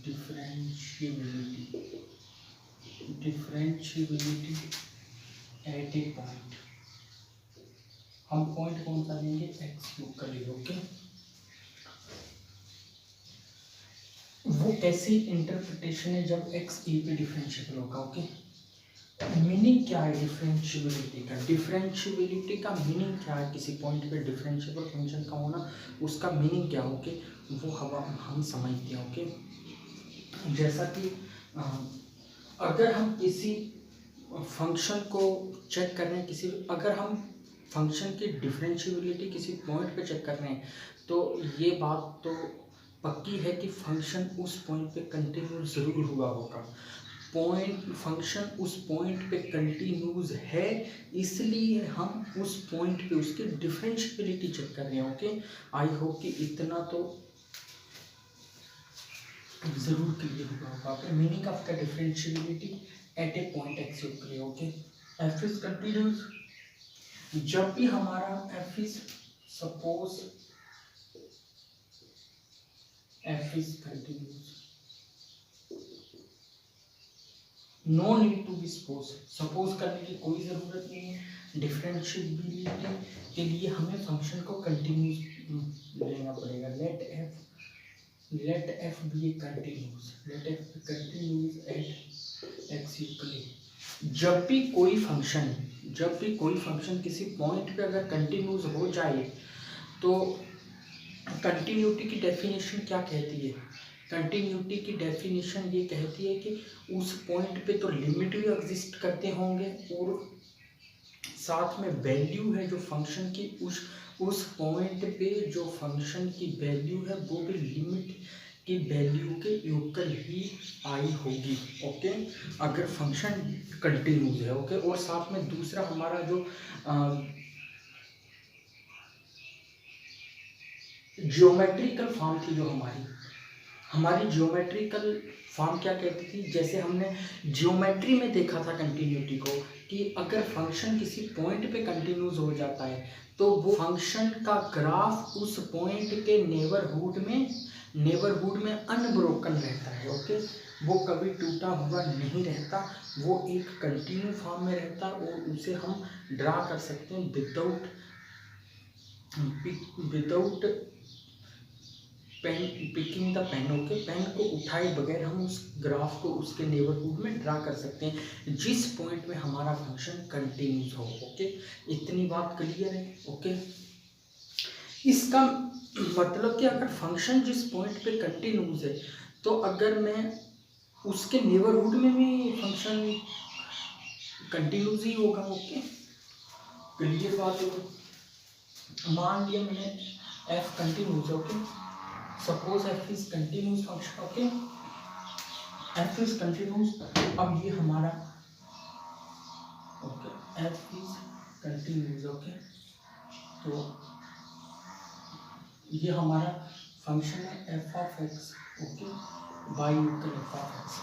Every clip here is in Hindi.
Differentiability differentiability at a point. हम पॉइंट कौन सा लेंगे, एक्स क्यूब का लेंगे। ओके, वो ऐसी इंटरप्रिटेशन है जब एक्स ए पे डिफरेंशिएबल होगा। ओके, मीनिंग क्या है डिफरेंशिएबिलिटी का? डिफरेंशिएबिलिटी का मीनिंग क्या है? किसी पॉइंट पे डिफरेंशिएबल फंक्शन का होना, उसका मीनिंग क्या? ओके, वो हम समझते हैं। ओके, जैसा कि अगर हम किसी फंक्शन को चेक कर रहे हैं, अगर हम फंक्शन की डिफरेंशिएबिलिटी किसी पॉइंट पे चेक कर रहे हैं, तो ये बात तो पक्की है कि फंक्शन उस पॉइंट पे कंटिन्यूस ज़रूर हुआ होगा। फंक्शन उस पॉइंट पे कंटिन्यूस है, इसलिए हम उस पॉइंट पे उसकी डिफरेंशिएबिलिटी चेक कर रहे हैं। ओके, आई होप कि इतना तो जरूर क्लियर होगा आपको meaning of the differentiability at a point x के लिए। ओके, एफ इज कंटिन्यूस जब भी हमारा f is suppose f is continuous, no need to be suppose करने की कोई ज़रूरत नहीं है। डिफरेंशिएबिलिटी के लिए हमें फंक्शन को कंटिन्यूस लेना पड़ेगा। Let f be continuous at x equally. जब भी कोई फंक्शन किसी पॉइंट पे अगर कंटिन्यूस हो जाए, तो कंटिन्यूटी की डेफिनेशन क्या कहती है? कंटिन्यूटी की डेफिनेशन ये कहती है कि उस पॉइंट पे तो लिमिट भी एग्जिस्ट करते होंगे, और साथ में वैल्यू है जो फंक्शन की, उस पॉइंट पे जो फंक्शन की वैल्यू है वो भी लिमिट की वैल्यू के इक्वल ही आई होगी। ओके, अगर फंक्शन कंटिन्यूस है। ओके, और साथ में दूसरा हमारा जो जियोमेट्रिकल फॉर्म थी, जो हमारी जियोमेट्रिकल फॉर्म क्या कहती थी? जैसे हमने जियोमेट्री में देखा था कंटिन्यूटी को, कि अगर फंक्शन किसी पॉइंट पे कंटिन्यूस हो जाता है, तो वो फंक्शन का ग्राफ उस पॉइंट के नेबरहुड में अनब्रोकन रहता है। ओके, वो कभी टूटा हुआ नहीं रहता, वो एक कंटिन्यू फॉर्म में रहता है, और उसे हम ड्रा कर सकते हैं without picking the pen. Okay, pen को उठाए बगैर हम उस ग्राफ को उसके नेबरहुड में ड्रा कर सकते हैं, जिस पॉइंट में हमारा फंक्शन कंटिन्यूस हो। ओके, इतनी बात क्लियर है। ओके, इसका मतलब कि अगर फंक्शन जिस पॉइंट पे कंटिन्यूस है, तो अगर मैं उसके नेबरहुड में भी फंक्शन कंटिन्यूस ही होगा। ओके, क्लियर बात है। मान लिया मैंने F continuous. Okay, suppose f is continuous function. Okay, f is continuous. अब ये हमारा okay f is continuous. Okay, तो ये हमारा फंक्शन है F of x. Okay, by equal F of x.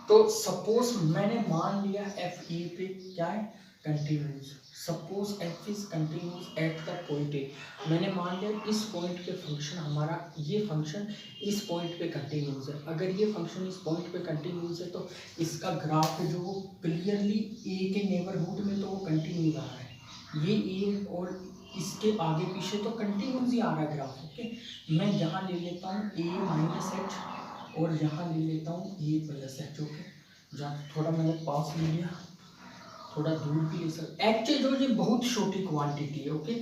तो सपोज मैंने मान लिया एफ ए पे क्या है, continuous. Suppose f is continuous at the point A. मैंने मान लिया इस पॉइंट पे फंक्शन हमारा, ये फंक्शन इस पॉइंट पे कंटिन्यूस है। अगर ये फंक्शन इस पॉइंट पे कंटिन्यूस है, तो इसका ग्राफ जो वो क्लियरली ए के नेबरहुड में तो वो कंटिन्यूस आ रहा है। ये ए और इसके आगे पीछे तो कंटिन्यूस ही आ रहा है ग्राफ। ओके, मैं यहाँ ले लेता हूँ ए माइनस एच, और यहाँ ले लेता हूँ ए प्लस एच। ओके, जहाँ थोड़ा मैंने पास ले लिया, थोड़ा दूर भी ले सकते। एच जो ये बहुत छोटी क्वांटिटी है। ओके,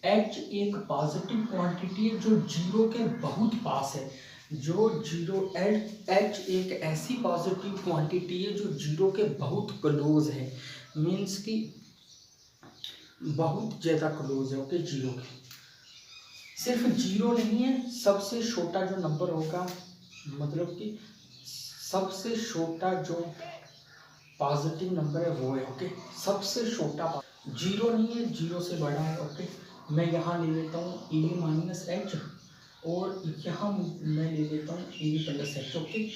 एच एक पॉजिटिव क्वांटिटी है जो जीरो के बहुत पास है। एच एक ऐसी पॉजिटिव क्वांटिटी है जो जीरो के बहुत क्लोज है, मीन्स कि बहुत ज़्यादा क्लोज है। ओके, जीरो के सिर्फ जीरो नहीं है, सबसे छोटा जो नंबर होगा, मतलब कि सबसे छोटा जो पॉजिटिव नंबर है वो है। ओके, सबसे छोटा जीरो नहीं है, जीरो से बड़ा है। ओके, मैं यहाँ ले लेता हूँ ए माइनस एच, और यहाँ मैं ले लेता हूँ ए प्लस एच। ओके,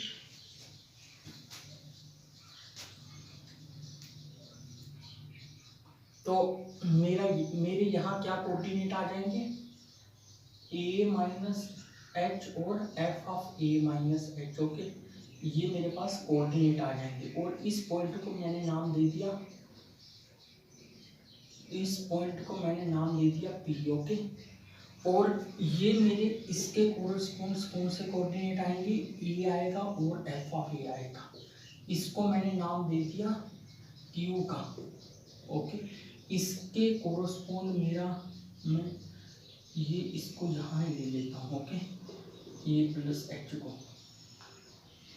तो मेरे यहाँ क्या कोऑर्डिनेट आ जाएंगे, ए माइनस एच और F of a minus h. Okay, ये मेरे पास कोऑर्डिनेट आ जाएंगे और इस पॉइंट को मैंने नाम दे दिया, इस पॉइंट को मैंने नाम दे दिया पी। ओके, और ये मेरे इसके कोरस्पोंड कौन से कोऑर्डिनेट आएंगे, ए आएगा और एफ ऑफ ए आएगा। इसको मैंने नाम दे दिया क्यू का। ओके, इसके कोरस्पोंड मेरा, मैं ये इसको यहाँ ले लेता हूँ। ओके, ए प्लस एच को,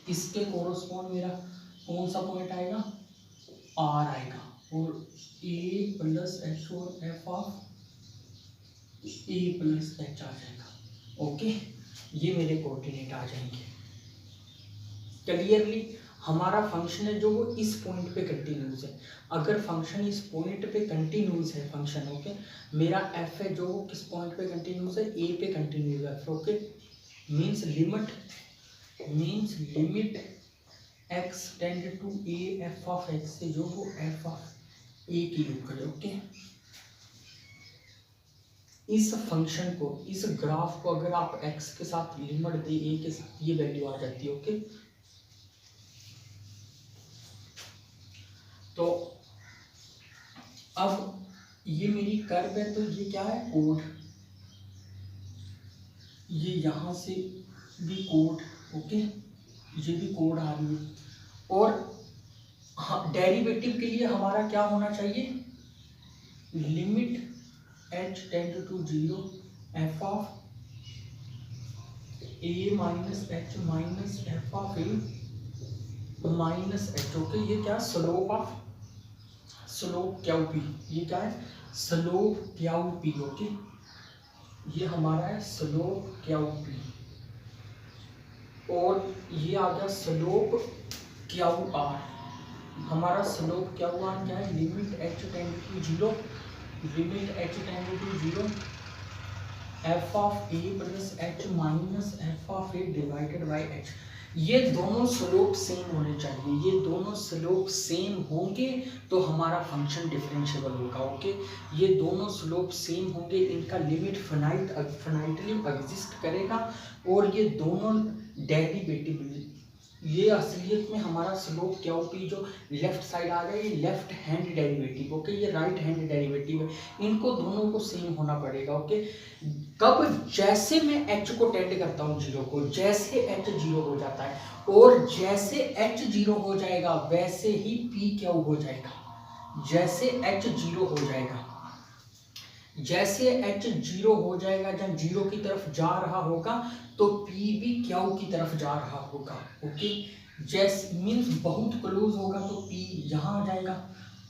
इसके कोरस्पोंड मेरा कौन सा पॉइंट आएगा, आर आएगा, और ए प्लस एच और F of A plus H आ जाएगा। ओके, ये मेरे कोऑर्डिनेट आ जाएंगे। क्लियरली हमारा फंक्शन है जो वो इस पॉइंट पे कंटिन्यूस है। अगर फंक्शन इस पॉइंट पे कंटिन्यूस है फंक्शन, ओके, मेरा एफ है जो किस पॉइंट पे कंटिन्यूस है, ए पे कंटिन्यूस है। Okay, means limit x tend to a f of x से जो वो एफ ऑफ ए की यूज करे। ओके, इस फंक्शन को, इस ग्राफ को अगर आप x के साथ लिमिट दे a के साथ, ये वैल्यू आ जाती है। ओके, तो अब ये मेरी कर्व है, तो ये क्या है, कोड, ये यहां से भी कोड। ओके, ये भी कोड आ रही है। और हाँ, डेरिवेटिव के लिए हमारा क्या होना चाहिए, limit h tend to 0 f of a minus h minus f of a minus h. Okay, ये क्या, स्लोप क्या पी, ये क्या है, स्लोप क्या पी। ओके, ये हमारा है स्लोप क्या पी, और ये आ गया स्लोप क्या आर। हमारा स्लोप क्या आर क्या है, limit h tend to 0, limit h tend to 0 f of A plus h minus f of a divided by h. ये दोनों स्लोप सेम होने चाहिए, ये दोनों स्लोप सेम होंगे तो हमारा फंक्शन डिफरेंशिएबल होगा। ओके, ये दोनों स्लोप सेम होंगे, इनका लिमिट फाइनाइटली एग्जिस्ट करेगा, और ये दोनों डेरिवेटिव, ये असलियत में हमारा स्लोप क्या होती, जो लेफ्ट साइड आ गया, ये लेफ्ट हैंड डेरिवेटिव। ओके, ये राइट हैंड डेरिवेटिव है, इनको दोनों को सेम होना पड़ेगा। ओके, कब, जैसे मैं h को टेंड करता हूँ 0 को, जैसे h 0 हो जाता है, और जैसे h 0 हो जाएगा वैसे ही p क्या हो जाएगा, जैसे h 0 हो जाएगा, जैसे h 0 हो जाएगा, जब 0 की तरफ जा रहा होगा तो p भी क्या की तरफ जा रहा होगा। ओके, जैसे मीन्स बहुत क्लोज होगा तो p यहाँ आ जाएगा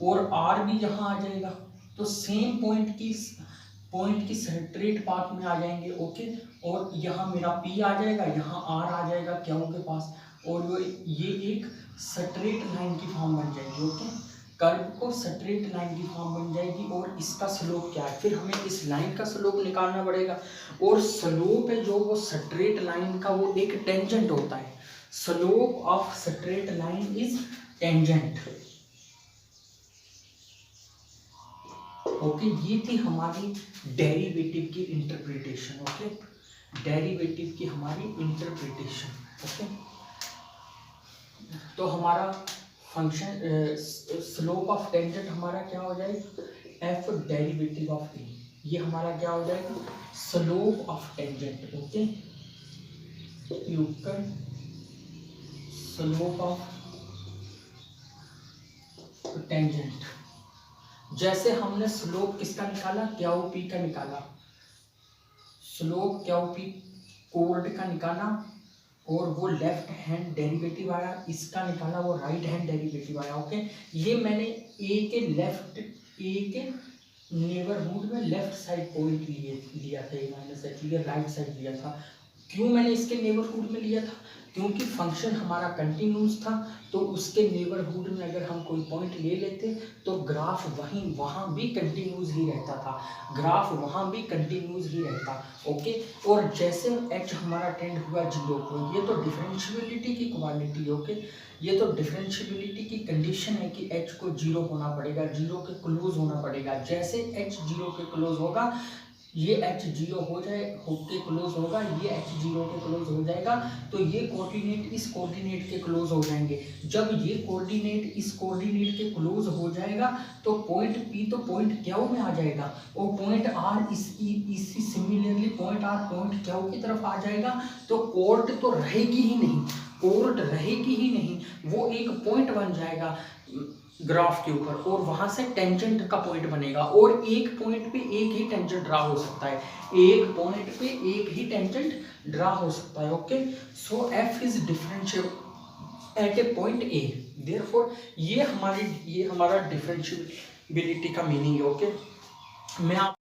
और r भी यहाँ आ जाएगा, तो सेम पॉइंट की स्ट्रेट पाथ में आ जाएंगे। ओके, और यहाँ मेरा p आ जाएगा, यहाँ r आ जाएगा क्या के पास, और ये एक स्ट्रेट लाइन की फॉर्म बन जाएगी। ओके, कर्व को स्ट्रेट लाइन की फॉर्म बन जाएगी, और इसका स्लोप क्या है, फिर हमें इस लाइन का स्लोप निकालना पड़ेगा, और स्लोप है जो वो स्ट्रेट लाइन का वो एक टेंजेंट होता है। Slope of straight line is tangent. Okay, ये थी हमारी डेरिवेटिव की इंटरप्रिटेशन। ओके, डेरिवेटिव की हमारी इंटरप्रिटेशन। ओके, तो हमारा फंक्शन स्लोप ऑफ टेंजेंट हमारा क्या हो जाएगा, एफ डेरिवेटिव ऑफ ए, ये हमारा क्या हो जाएगा, slope of tangent. Okay, equal slope of tangent. जैसे हमने स्लोप किसका निकाला, क्या पी का निकाला, स्लोप क्या पी कोड का निकाला, और वो लेफ्ट हैंड डेरिवेटिव आया, इसका निकाला वो राइट हैंड डेरिवेटिव आया। ओके, ये मैंने ए के नेबरहुड में लेफ्ट साइड पॉइंट लिया था, ए माइनस एच, ये राइट साइड लिया था। क्यों मैंने इसके नेबरहुड में लिया था, क्योंकि फंक्शन हमारा कंटिन्यूस था, तो उसके नेबरहुड में अगर हम कोई पॉइंट ले लेते तो ग्राफ वहाँ भी कंटिन्यूस ही रहता था, ग्राफ वहाँ भी कंटिन्यूस ही रहता। ओके, और जैसे h हमारा टेंड हुआ 0 को, ये तो डिफरेंशियबिलिटी की क्वालिटी। ओके, ये तो डिफरेंशियबिलिटी की कंडीशन है कि h को 0 होना पड़ेगा, 0 के क्लोज होना पड़ेगा। जैसे h 0 के क्लोज होगा ये H0 हो जाए के क्लोज होगा, ये H0 के क्लोज हो जाएगा, तो ये कोऑर्डिनेट इस कोऑर्डिनेट के क्लोज हो जाएंगे। जब ये कोऑर्डिनेट इस कोऑर्डिनेट के क्लोज हो जाएगा तो पॉइंट P तो पॉइंट Q में आ जाएगा, और पॉइंट R इसी similarly point R point Q की तरफ आ जाएगा। तो कोऑर्ड तो रहेगी ही नहीं, कोऑर्ड रहेगी ही नहीं, वो एक पॉइंट बन जाएगा ग्राफ के ऊपर, और वहां से टेंजेंट का पॉइंट बनेगा, और एक पॉइंट पे एक ही टेंजेंट ड्रा हो सकता है, एक पॉइंट पे एक ही टेंजेंट ड्रा हो सकता है। Okay, so F is differentiable eight a point A, therefore ये हमारा डिफरेंशिएबिलिटी का मीनिंग है। ओके, मैं आप